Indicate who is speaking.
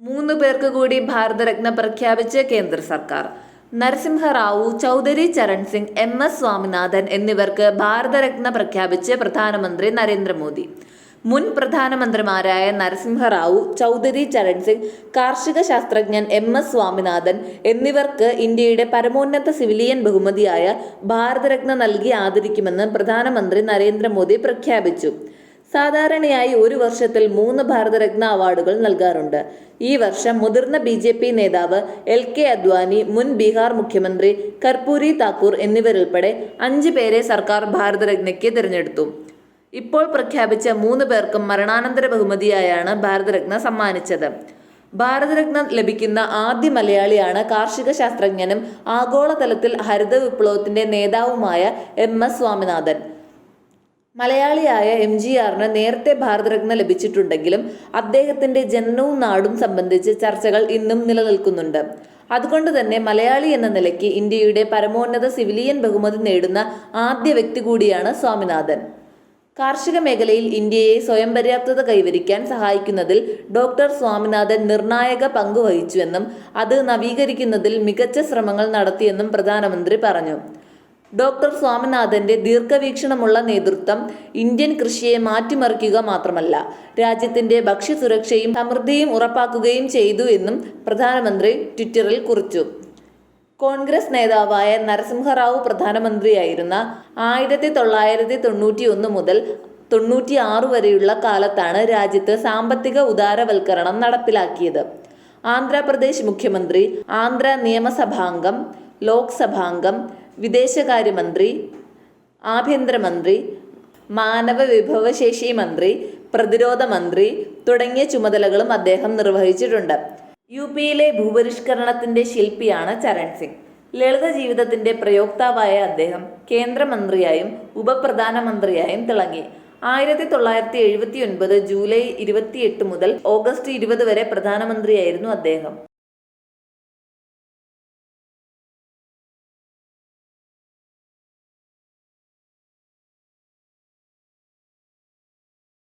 Speaker 1: 3 പേർക്ക് കൂടി ഭാരതരത്ന പ്രഖ്യാപിച്ച് കേന്ദ്ര സർക്കാർ. നരസിംഹറാവു, ചൗധരി ചരൺ സിംഗ്, MS സ്വാമിനാഥൻ എന്നിവർക്ക് ഭാരതരത്ന പ്രഖ്യാപിച്ച് പ്രധാനമന്ത്രി നരേന്ദ്രമോദി. മുൻ പ്രധാനമന്ത്രിമാരായ നരസിംഹറാവു, ചൗധരി ചരൺ സിംഗ്, കാർഷിക ശാസ്ത്രജ്ഞൻ MS സ്വാമിനാഥൻ എന്നിവർക്ക് ഇന്ത്യയുടെ പരമോന്നത സിവിലിയൻ ബഹുമതിയായ ഭാരതരത്ന നൽകി ആദരിക്കുമെന്ന് പ്രധാനമന്ത്രി നരേന്ദ്രമോദി പ്രഖ്യാപിച്ചു. സാധാരണയായി ഒരു വർഷത്തിൽ 3 ഭാരതരത്ന അവാർഡുകൾ നൽകാറുണ്ട്. ഈ വർഷം മുതിർന്ന BJP നേതാവ് LK അദ്വാനി, മുൻ ബീഹാർ മുഖ്യമന്ത്രി കർപ്പൂരി താക്കൂർ എന്നിവരുൾപ്പെടെ 5 പേരെ സർക്കാർ ഭാരതരത്നയ്ക്ക് തിരഞ്ഞെടുത്തു. ഇപ്പോൾ പ്രഖ്യാപിച്ച 3 പേർക്കും മരണാനന്തര ബഹുമതിയായാണ് ഭാരതരത്ന സമ്മാനിച്ചത്. ഭാരതരത്ന ലഭിക്കുന്ന ആദ്യ മലയാളിയാണ് കാർഷിക ശാസ്ത്രജ്ഞനും ആഗോളതലത്തിൽ ഹരിത വിപ്ലവത്തിന്റെ നേതാവുമായ MS സ്വാമിനാഥൻ. മലയാളിയായ MGRന് നേരത്തെ ഭാരതരത്ന ലഭിച്ചിട്ടുണ്ടെങ്കിലും അദ്ദേഹത്തിന്റെ ജനനവും നാടും സംബന്ധിച്ച് ചർച്ചകൾ ഇന്നും നിലനിൽക്കുന്നുണ്ട്. അതുകൊണ്ട് തന്നെ മലയാളി എന്ന നിലയ്ക്ക് ഇന്ത്യയുടെ പരമോന്നത സിവിലിയൻ ബഹുമതി നേടുന്ന ആദ്യ വ്യക്തി കൂടിയാണ് സ്വാമിനാഥൻ. കാർഷിക മേഖലയിൽ ഇന്ത്യയെ സ്വയം പര്യാപ്തത കൈവരിക്കാൻ സഹായിക്കുന്നതിൽ ഡോക്ടർ സ്വാമിനാഥൻ നിർണായക പങ്ക് വഹിച്ചുവെന്നും അത് നവീകരിക്കുന്നതിൽ മികച്ച ശ്രമങ്ങൾ നടത്തിയെന്നും പ്രധാനമന്ത്രി പറഞ്ഞു. ഡോക്ടർ സ്വാമിനാഥന്റെ ദീർഘവീക്ഷണമുള്ള നേതൃത്വം ഇന്ത്യൻ കൃഷിയെ മാറ്റിമറിക്കുക മാത്രമല്ല, രാജ്യത്തിന്റെ ഭക്ഷ്യസുരക്ഷയും സമൃദ്ധിയും ഉറപ്പാക്കുകയും ചെയ്തു എന്നും പ്രധാനമന്ത്രി ട്വിറ്ററിൽ കുറിച്ചു. കോൺഗ്രസ് നേതാവായ നരസിംഹറാവു പ്രധാനമന്ത്രിയായിരുന്ന 1991 മുതൽ 96 വരെയുള്ള കാലത്താണ് രാജ്യത്ത് സാമ്പത്തിക ഉദാരവൽക്കരണം നടപ്പിലാക്കിയത്. ആന്ധ്രാപ്രദേശ് മുഖ്യമന്ത്രി, ആന്ധ്ര നിയമസഭാംഗം, ലോക്സഭാംഗം, വിദേശകാര്യമന്ത്രി, ആഭ്യന്തരമന്ത്രി, മാനവ വിഭവശേഷി മന്ത്രി, പ്രതിരോധ മന്ത്രി തുടങ്ങിയ ചുമതലകളും അദ്ദേഹം നിർവഹിച്ചിട്ടുണ്ട്. UPയിലെ ഭൂപരിഷ്കരണത്തിന്റെ ശില്പിയാണ് ചരൺ സിംഗ്. ലളിത ജീവിതത്തിന്റെ പ്രയോക്താവായ അദ്ദേഹം കേന്ദ്രമന്ത്രിയായും ഉപപ്രധാനമന്ത്രിയായും തിളങ്ങി. 1979 ജൂലൈ 28 മുതൽ ഓഗസ്റ്റ് 20 വരെ പ്രധാനമന്ത്രിയായിരുന്നു അദ്ദേഹം.